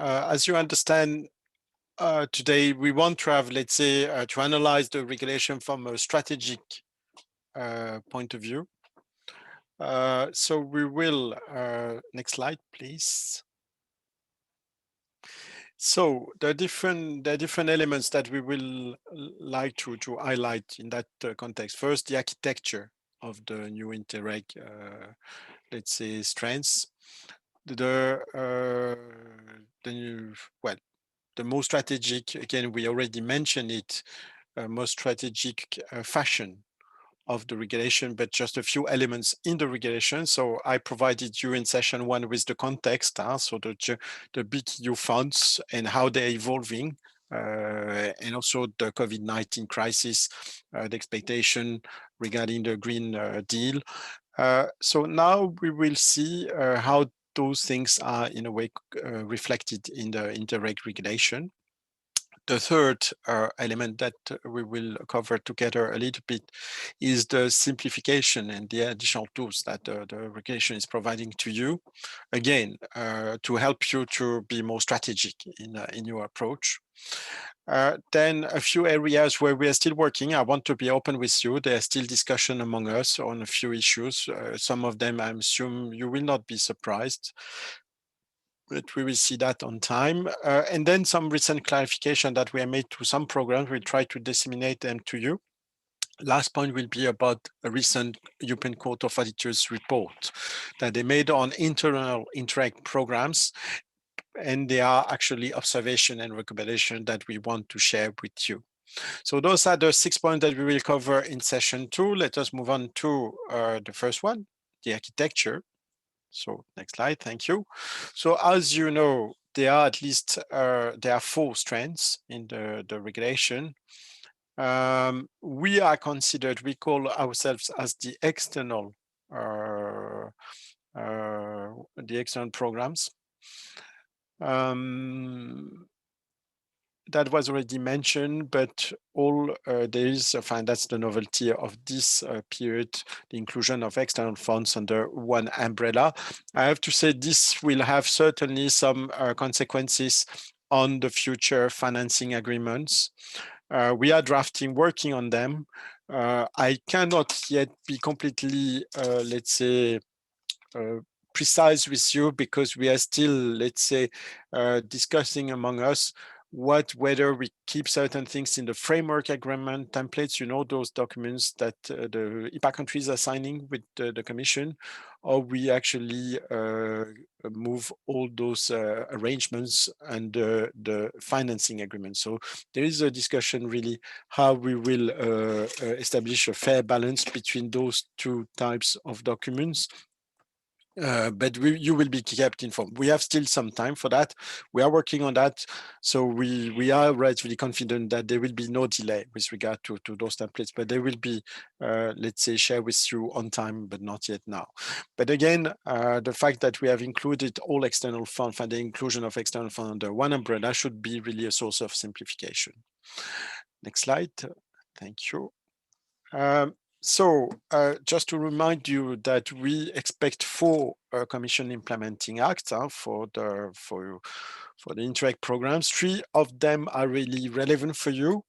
as you understand, today we want to have, let's say, to analyze the regulation from a strategic point of view. So we will, next slide, please. So the different elements that we will like to highlight in that context. First, the architecture of the new Interreg, let's say, strands. The new, well, the most strategic, again, we already mentioned it, most strategic fashion of the regulation, but just a few elements in the regulation. So I provided you in session 1 with the context, so the big EU funds and how they're evolving, and also the COVID-19 crisis, the expectation regarding the Green Deal. So now we will see how those things are in a way reflected in the Interreg regulation. The third element that we will cover together a little bit is the simplification and the additional tools that the regulation is providing to you, again, to help you to be more strategic in your approach. Then a few areas where we are still working. I want to be open with you. There's still discussion among us on a few issues. Some of them, I assume you will not be surprised, but we will see that on time. And then some recent clarification that we have made to some programs. We'll try to disseminate them to you. Last point will be about a recent European Court of Auditors report that they made on internal Interreg programs. And they are actually observation and recommendation that we want to share with you. So those are the 6 points that we will cover in session 2. Let us move on to the first one, the architecture. So next slide, thank you. So as you know, there are at least, there are 4 strands in the regulation. We are considered, we call ourselves as the external programs. That was already mentioned, but all there is, that's the novelty of this period, the inclusion of external funds under one umbrella. I have to say this will have certainly some consequences on the future financing agreements. We are working on them. I cannot yet be completely, let's say, precise with you because we are still, let's say, discussing among us whether we keep certain things in the framework agreement templates, you know, those documents that the IPA countries are signing with the Commission, or we actually move all those arrangements under the financing agreement. So there is a discussion really how we will establish a fair balance between those two types of documents. But you will be kept informed. We have still some time for that. We are working on that. So we are relatively confident that there will be no delay with regard to those templates, but they will be, let's say, shared with you on time, but not yet now. But again, the fact that we have included all external funds and the inclusion of external funds under one umbrella should be really a source of simplification. Next slide. Thank you. So just to remind you that we expect 4 Commission implementing acts for the Interreg programs. 3 of them are really relevant for you.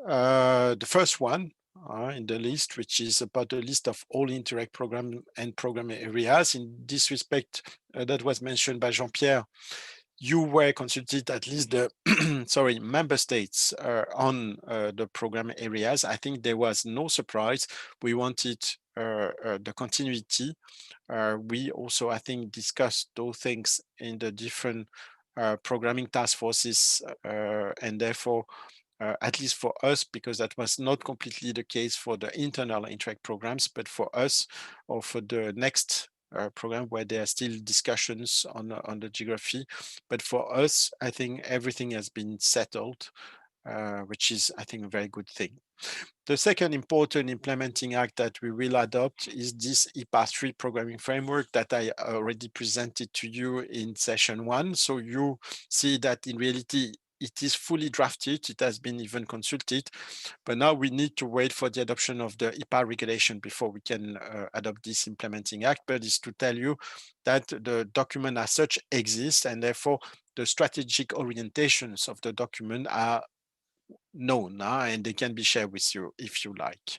The first one in the list, which is about the list of all Interreg program and program areas. In this respect, that was mentioned by Jean-Pierre. You were consulted, at least the member states on the program areas. I think there was no surprise. We wanted the continuity. We also, I think, discussed those things in the different programming task forces, and therefore, at least for us, because that was not completely the case for the internal Interreg programs, but for us, or for the next program where there are still discussions on the geography. But for us, I think everything has been settled, which is, I think, a very good thing. The second important implementing act that we will adopt is this IPA 3 programming framework that I already presented to you in session 1. So you see that in reality, it is fully drafted. It has been even consulted, but now we need to wait for the adoption of the IPA regulation before we can adopt this implementing act. But it's to tell you that the document as such exists, and therefore the strategic orientations of the document are known, and they can be shared with you if you like.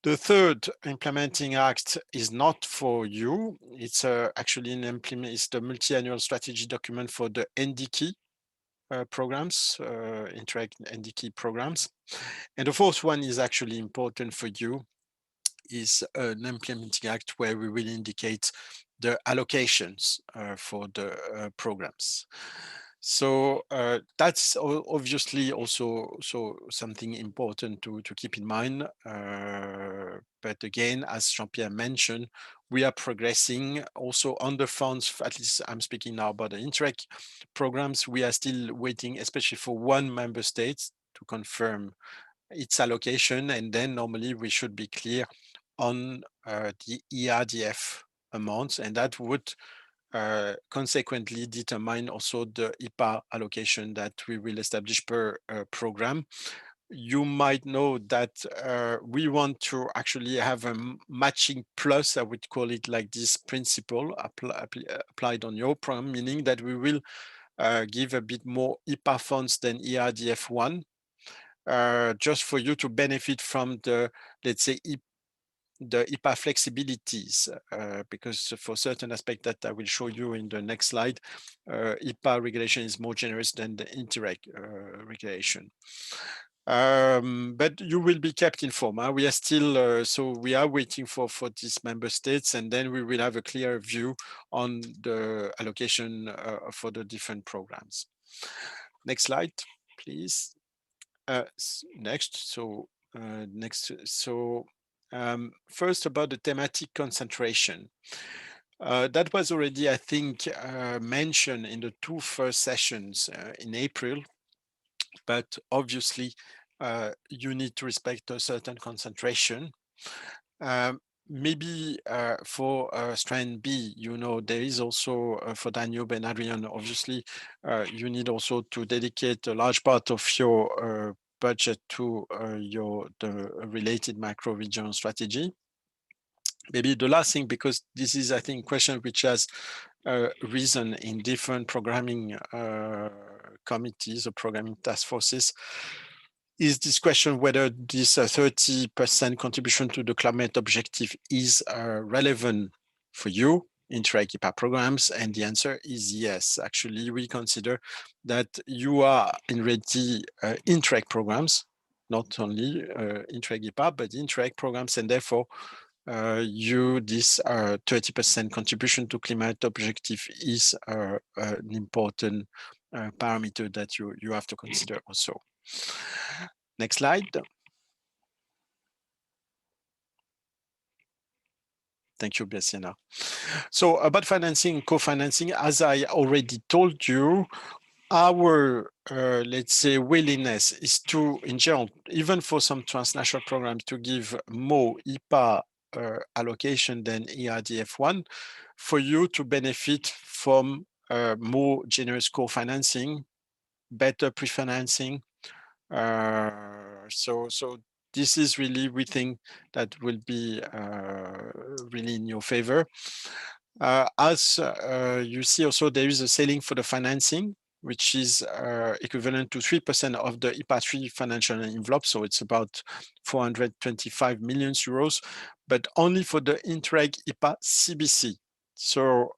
The third implementing act is not for you. It's actually it's the multi-annual strategy document for the NDK programs, Interreg NDK programs. And the fourth one is actually important for you, is an implementing act where we will indicate the allocations for the programs. So that's obviously also something important to keep in mind. But again, as Jean-Pierre mentioned, we are progressing also on the funds. At least I'm speaking now about the Interreg programs. We are still waiting, especially for one member state to confirm its allocation, and then normally we should be clear on the ERDF amounts, and that would consequently determine also the IPA allocation that we will establish per program. You might know that we want to actually have a matching plus, I would call it like this, principle applied on your program, meaning that we will give a bit more IPA funds than ERDF 1, just for you to benefit from the, let's say, the IPA flexibilities, because for certain aspects that I will show you in the next slide, IPA regulation is more generous than the Interreg regulation. But you will be kept informed. We are still, so we are waiting for these member states, and then we will have a clear view on the allocation for the different programs. Next slide, please. Next, first about the thematic concentration. That was already, I think, mentioned in the two first sessions in April, but obviously you need to respect a certain concentration. Maybe for strand B, there is also for Danube and Adrian, obviously, you need also to dedicate a large part of your budget to the related macro-regional strategy. Maybe the last thing, because this is, I think, a question which has risen in different programming committees or programming task forces, is this question whether this 30% contribution to the climate objective is relevant for you, Interreg IPA programs, and the answer is yes. Actually, we consider that you are already Interreg programs, not only Interreg IPA, but Interreg programs, and therefore this 30% contribution to climate objective is an important parameter that you have to consider also. Next slide. Thank you, Bessiana. So about financing, co-financing, as I already told you, our, let's say, willingness is to, in general, even for some transnational programs, to give more IPA allocation than ERDF1 for you to benefit from more generous co-financing, better pre-financing. So this is really, we think that will be really in your favor. As you see also, there is a ceiling for the financing, which is equivalent to 3% of the IPA 3 financial envelope. So it's about 425 million euros, but only for the Interreg IPA CBC. So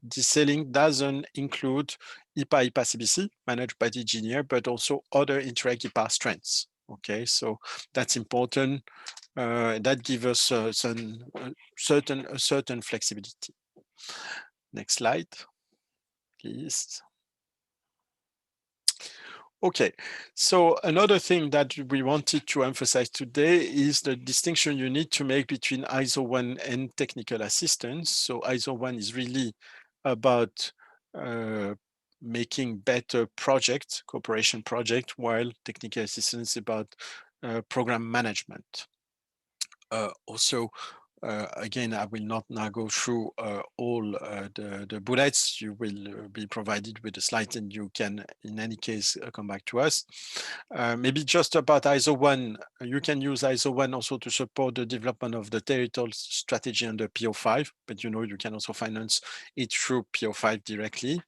this ceiling doesn't include IPA CBC managed by the engineer, but also other Interreg IPA strands. Okay, so that's important. That gives us a certain flexibility. Next slide, please. Okay, so another thing that we wanted to emphasize today is the distinction you need to make between ISO1 and technical assistance. So ISO1 is really about making better projects, cooperation project, while technical assistance is about program management. Also, Again, I will not now go through all the bullets. You will be provided with a slide, and you can, in any case, come back to us. Maybe just about ISO1, you can use ISO1 also to support the development of the territorial strategy under PO5, but you can also finance it through PO5 directly.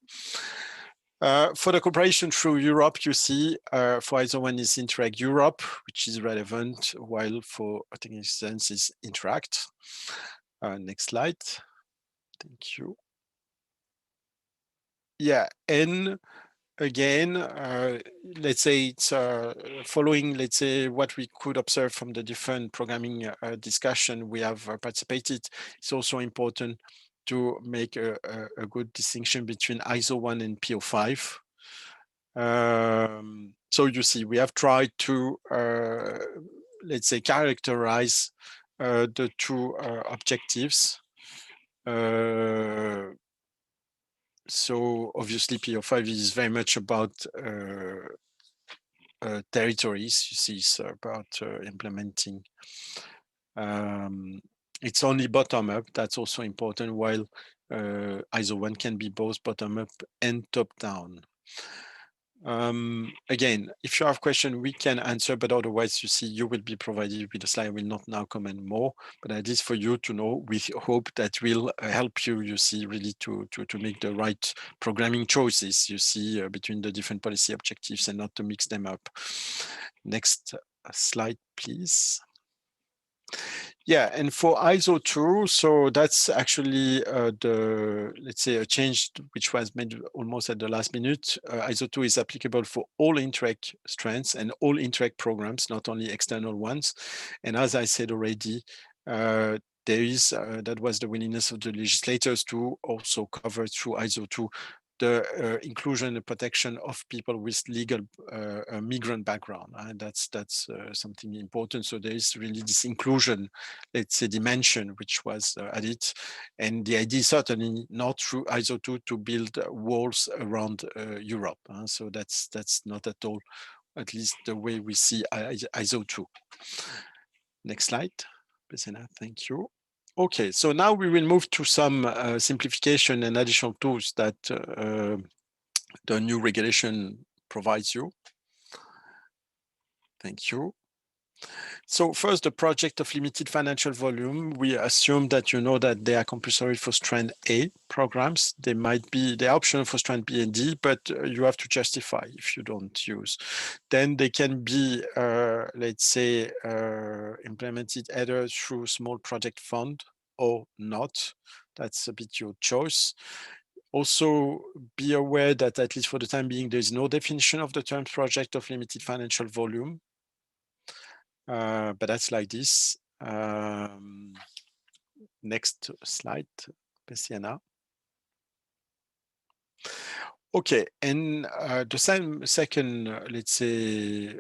For the cooperation through Europe, you see, for ISO1 is Interreg Europe, which is relevant, while for technical sense is Interact. Next slide. Thank you. Yeah, and again, let's say it's following, let's say, what we could observe from the different programming discussion we have participated. It's also important to make a good distinction between ISO1 and PO5. So you see, we have tried to, let's say, characterize the two objectives. So obviously PO5 is very much about territories. You see, it's about implementing. It's only bottom up. That's also important, while ISO1 can be both bottom up and top down. Again, if you have questions, we can answer, but otherwise, you see, you will be provided with a slide. I will not now comment more, but that is for you to know. We hope that will help you, you see, really to make the right programming choices, you see, between the different policy objectives and not to mix them up. Next slide, please. Yeah, and for ISO2, so that's actually let's say, a change which was made almost at the last minute. ISO2 is applicable for all Interreg strands and all Interreg programs, not only external ones. And as I said already, there is, that was the willingness of the legislators to also cover through ISO2 the inclusion and protection of people with legal migrant background. And that's something important. So there is really this inclusion, let's say, dimension which was added. And the idea is certainly not through ISO2 to build walls around Europe. So that's not at all, at least the way we see ISO2. Next slide, Besena, thank you. Okay, so now we will move to some simplification and additional tools that the new regulation provides you. Thank you. So first, the project of limited financial volume. We assume that you know that they are compulsory for strand A programs. They might be, they're optional for strand B and D, but you have to justify if you don't use. Then they can be, let's say, implemented either through small project fund or not. That's a bit your choice. Also, be aware that at least for the time being, there is no definition of the term project of limited financial volume. But that's like this. Next slide, Bessiana. Okay, and the second, let's say,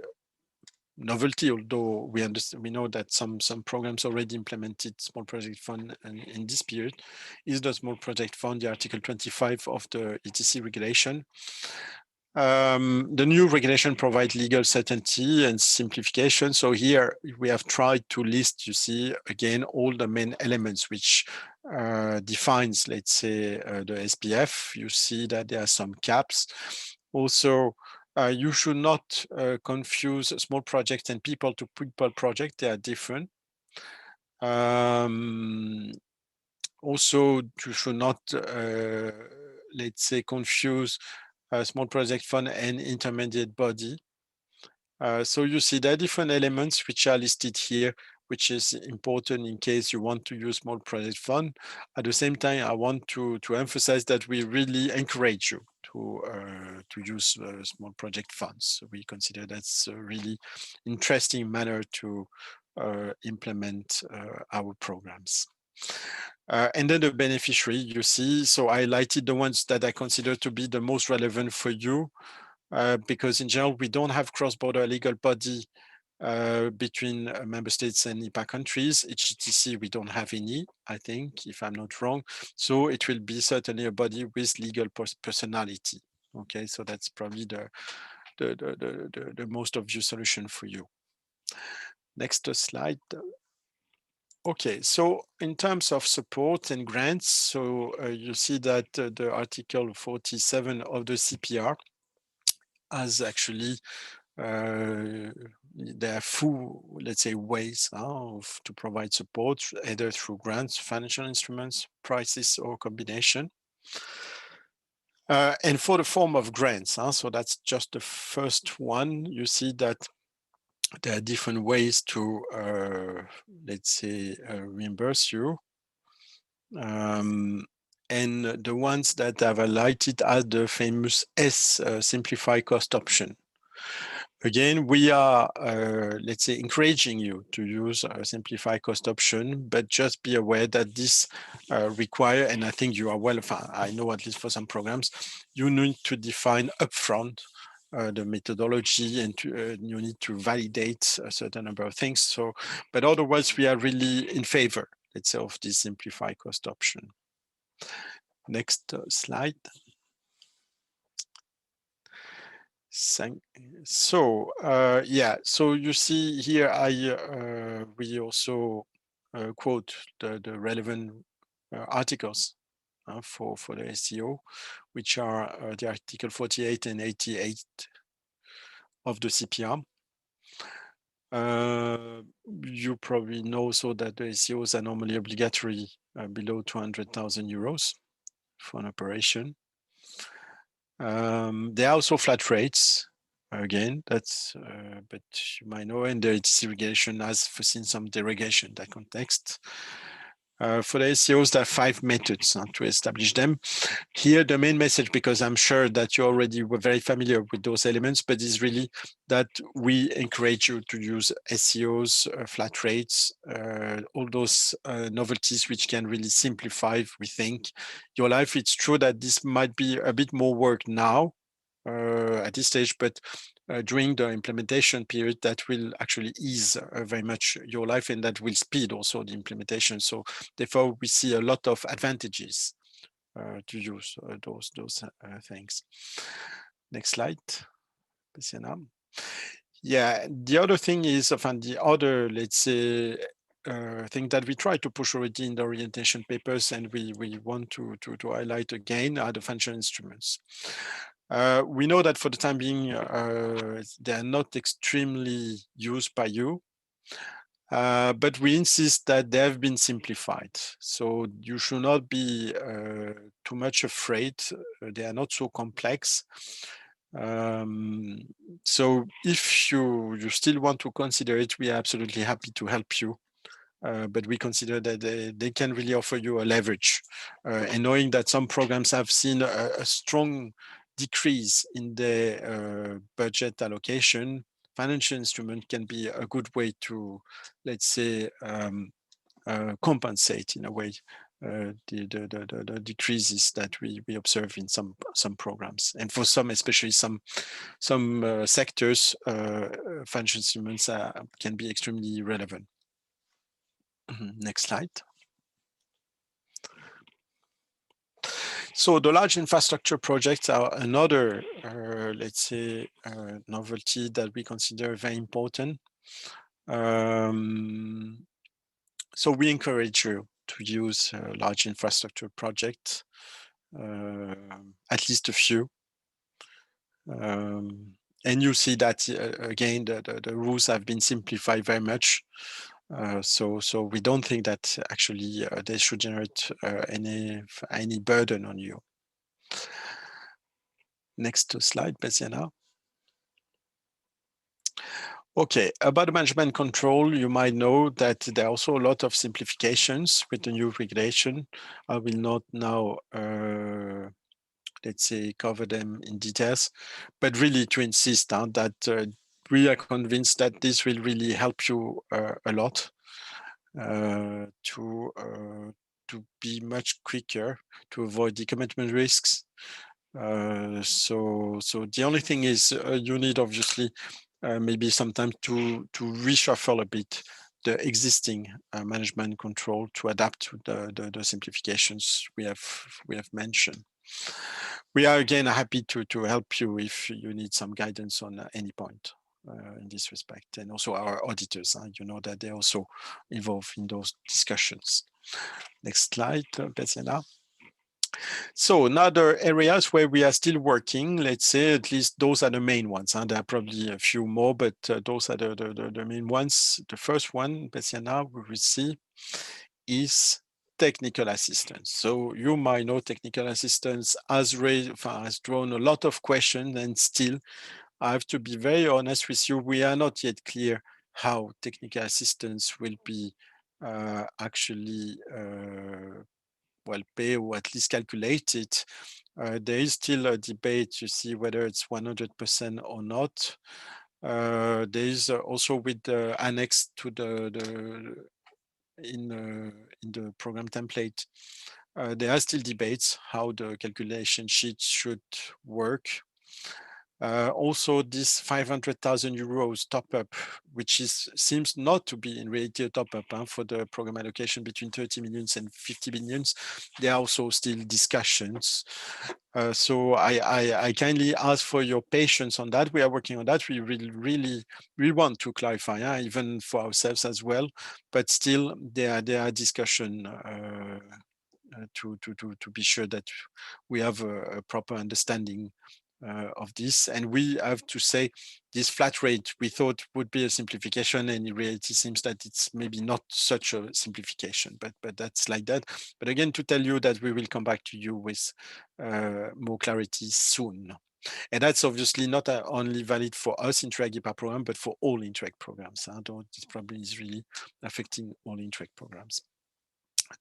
novelty, although we know that some programs already implemented small project fund in this period, is the small project fund, the Article 25 of the ETC regulation. The new regulation provides legal certainty and simplification. So here we have tried to list, you see, again, all the main elements which defines, let's say, the SPF. You see that there are some caps. Also, you should not confuse small projects and people to people project. They are different. Also, you should not, let's say, confuse a small project fund and intermediate body. So you see there are different elements which are listed here, which is important in case you want to use small project fund. At the same time, I want to emphasize that we really encourage you to use small project funds. So we consider that's a really interesting manner to implement our programs. And then the beneficiary, you see, so I highlighted the ones that I consider to be the most relevant for you, because in general, we don't have cross-border legal body between member states and IPA countries. HGTC, we don't have any, I think, if I'm not wrong. So it will be certainly a body with legal personality. Okay, so that's probably the most obvious solution for you. Next slide. Okay, so in terms of support and grants, so you see that the Article 47 of the CPR has actually there are full, let's say, ways to provide support, either through grants, financial instruments, prices, or combination. And for the form of grants, so that's just the first one. You see that there are different ways to, let's say, reimburse you. And the ones that I've highlighted are the famous simplify cost option. Again, we are, let's say, encouraging you to use a simplify cost option, but just be aware that this require, and I think you are well, I know at least for some programs, you need to define upfront the methodology, and you need to validate a certain number of things. So, but otherwise, we are really in favor, let's say, of this simplify cost option. Next slide. So yeah, so you see here, we also quote the relevant articles for the SCO, which are the Article 48 and 88 of the CPR. You probably know also that the SCOs are normally obligatory below 200,000 euros for an operation. There are also flat rates. Again, that's, but you might know, and the ETC regulation has foreseen some derogation in that context. For the SCOs, there are 5 methods to establish them. Here, the main message, because I'm sure that you already were very familiar with those elements, but is really that we encourage you to use SCOs, flat rates, all those novelties which can really simplify, we think, your life. It's true that this might be a bit more work now at this stage, but during the implementation period, that will actually ease very much your life, and that will speed also the implementation. So therefore, we see a lot of advantages to use those things. Next slide, Luciana. Yeah, the other thing is, the other, let's say, thing that we try to push already in the orientation papers, and we want to highlight again, are the financial instruments. We know that for the time being, they are not extremely used by you, but we insist that they have been simplified. So you should not be too much afraid. They are not so complex. So if you still want to consider it, we are absolutely happy to help you. But we consider that they can really offer you a leverage. And knowing that some programs have seen a strong decrease in their budget allocation, financial instrument can be a good way to, let's say, compensate in a way the decreases that we observe in some programs. And for some, especially some sectors, financial instruments can be extremely relevant. Next slide. So the large infrastructure projects are another, let's say, novelty that we consider very important. So we encourage you to use large infrastructure projects, at least a few. And you see that, again, the rules have been simplified very much. So we don't think that actually they should generate any burden on you. Next slide, Bessiana. Okay, about management control, you might know that there are also a lot of simplifications with the new regulation. I will not now, let's say, cover them in details, but really to insist on that we are convinced that this will really help you a lot to be much quicker, to avoid decommitment risks. So the only thing is you need, obviously, maybe sometimes to reshuffle a bit the existing management control to adapt to the simplifications we have mentioned. We are again happy to help you if you need some guidance on any point. in this respect, and also our auditors. You know that they're also involved in those discussions. Next slide, Betiana. So another areas where we are still working, let's say, at least those are the main ones. There are probably a few more, but those are the main ones. The first one, Betiana, we will see is technical assistance. So you might know technical assistance has drawn a lot of questions, and still, I have to be very honest with you, we are not yet clear how technical assistance will be actually well paid, or at least calculated. There is still a debate to see whether it's 100% or not. There is also with the annex to the in the program template, there are still debates how the calculation sheet should work. Also, this 500,000 euros top up, which seems not to be in reality a top up for the program allocation between 30 millions and 50 millions. There are also still discussions. So I kindly ask for your patience on that. We are working on that. We really want to clarify, even for ourselves as well. But still, there are discussion to be sure that we have a proper understanding of this. And we have to say this flat rate we thought would be a simplification, and in reality seems that it's maybe not such a simplification, but that's like that. But again, to tell you that we will come back to you with more clarity soon. And that's obviously not only valid for us Interreg IPA program, but for all Interreg programs. Though this probably is really affecting all Interreg programs.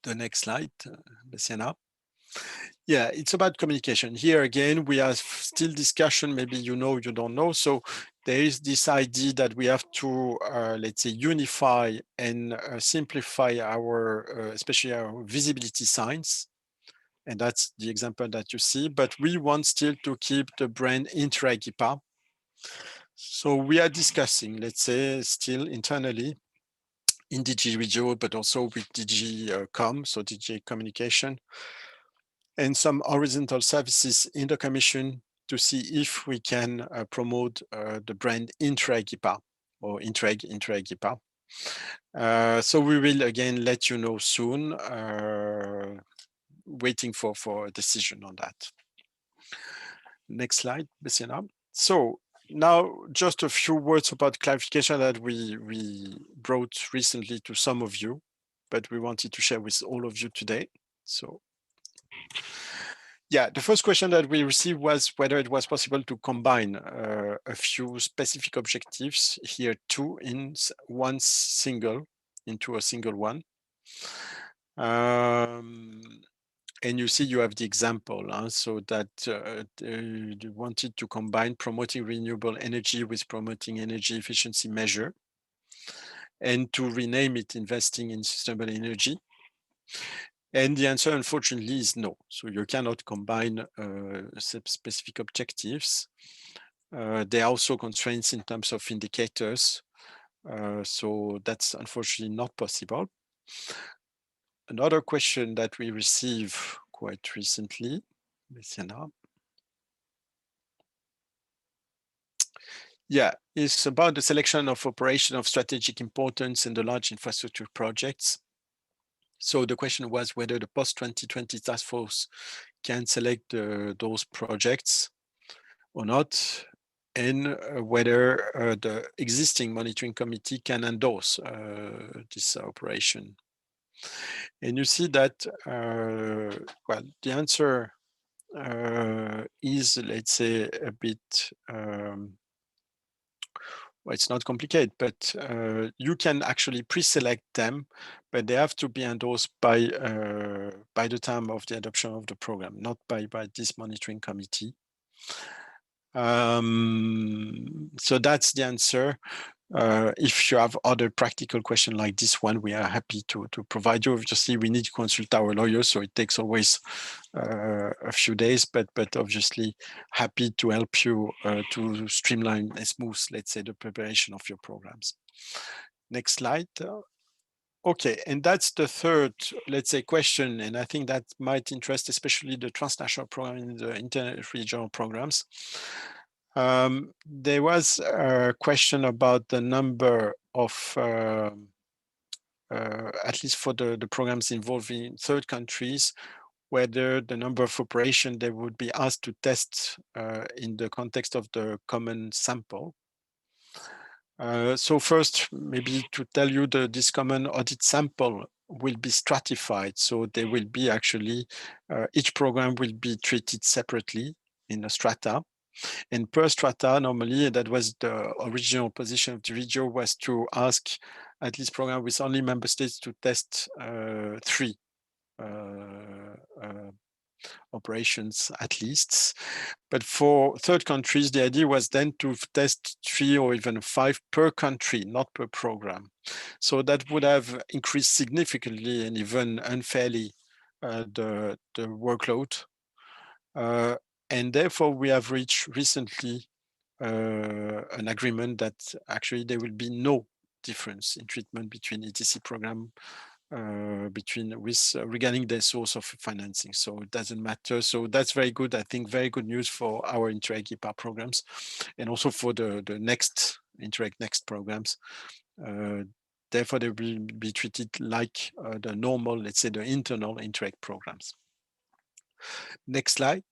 The next slide, Bessiana. Yeah, it's about communication. Here again, we have still discussion, maybe you know, you don't know. So there is this idea that we have to, let's say, unify and simplify our, especially our visibility signs. And that's the example that you see, but we want still to keep the brand Interreg IPA. So we are discussing, let's say, still internally in DG REGIO, but also with DG Com, so DG Communication, and some horizontal services in the Commission to see if we can promote the brand Interreg IPA or Interreg IPA. So we will again let you know soon, waiting for a decision on that. Next slide, Bessiana. So now just a few words about clarification that we brought recently to some of you, but we wanted to share with all of you today. So yeah, the first question that we received was whether it was possible to combine a few specific objectives here, two in one single, into a single one. And you see, you have the example, so that they wanted to combine promoting renewable energy with promoting energy efficiency measure, and to rename it investing in sustainable energy. And the answer, unfortunately, is no. So you cannot combine specific objectives. There are also constraints in terms of indicators. So that's unfortunately not possible. Another question that we received quite recently, yeah, is about the selection of operation of strategic importance in the large infrastructure projects. So the question was whether the post-2020 task force can select those projects or not, and whether the existing monitoring committee can endorse this operation. And you see that, well, the answer is, let's say, a bit, well, it's not complicated, but you can actually pre-select them, but they have to be endorsed by the time of the adoption of the program, not by this monitoring committee. So that's the answer. If you have other practical questions like this one, we are happy to provide you. Obviously, we need to consult our lawyers, so it takes always a few days, but obviously happy to help you to streamline and smooth, let's say, the preparation of your programs. Next slide. Okay, and that's the third, let's say, question, and I think that might interest especially the transnational program and the interregional programs. There was a question about the number of, at least for the programs involving third countries, whether the number of operations they would be asked to test in the context of the common sample. So first, maybe to tell you this common audit sample will be stratified. So there will be actually, each program will be treated separately in a strata. And per strata, normally, that was the original position of the regio, was to ask at least program with only member states to test 3 operations at least. But for third countries, the idea was then to test 3 or even 5 per country, not per program. So that would have increased significantly and even unfairly the workload. And therefore, we have reached recently an agreement that actually there will be no difference in treatment between ETC program regarding the source of financing. So it doesn't matter. So that's very good. I think very good news for our Interreg IPA programs and also for the next Interreg Next programs. Therefore, they will be treated like the normal, let's say the internal Interreg programs. Next slide.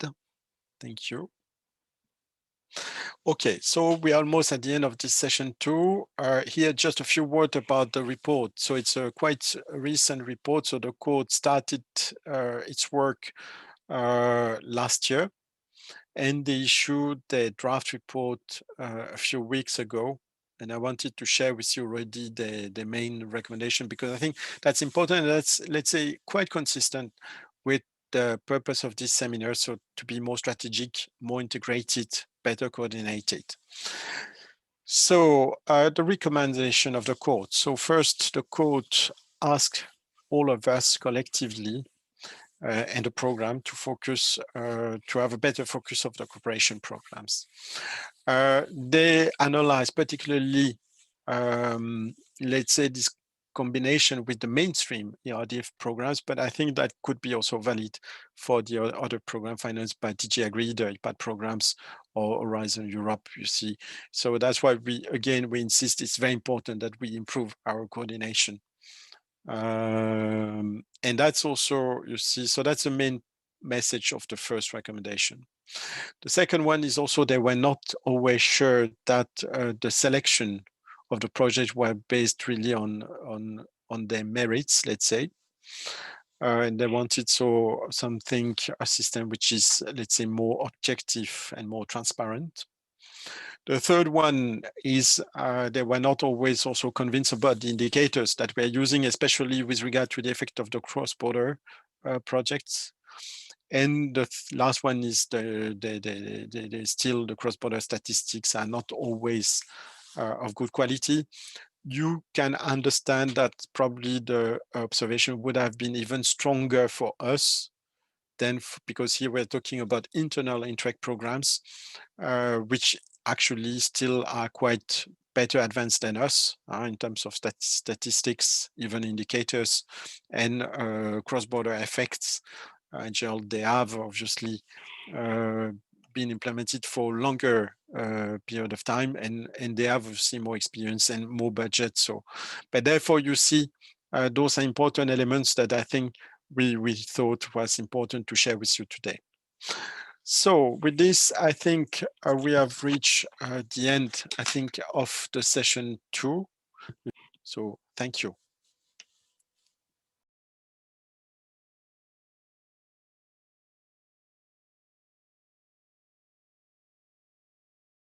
Thank you. Okay, so we're almost at the end of this session 2. Here, just a few words about the report. So it's a quite recent report. So the court started its work last year, and they issued the draft report a few weeks ago. And I wanted to share with you already the main recommendation, because I think that's important. That's, let's say, quite consistent with the purpose of this seminar. So to be more strategic, more integrated, better coordinated. So the recommendation of the court. So first, the court asked all of us collectively and the program to focus, to have a better focus of the cooperation programs. They analyze particularly, let's say, this combination with the mainstream ERDF programs, but I think that could be also valid for the other program financed by DG Agri, the IPA programs, or Horizon Europe, you see. So that's why we insist it's very important that we improve our coordination. And that's also, you see, so that's the main message of the first recommendation. The second one is also they were not always sure that the selection of the project were based really on their merits, let's say. And they wanted a system which is, let's say, more objective and more transparent. The third one is they were not always also convinced about the indicators that we're using, especially with regard to the effect of the cross-border projects. And the last one is still the cross-border statistics are not always of good quality. You can understand that probably the observation would have been even stronger for us than because here we're talking about internal Interreg programs, which actually still are quite better advanced than us in terms of statistics, even indicators, and cross-border effects. In general, they have obviously been implemented for longer period of time, and they have obviously more experience and more budget. So, but therefore, you see, those are important elements that I think we thought was important to share with you today. So with this, I think we have reached the end, I think, of the session 2. So thank you.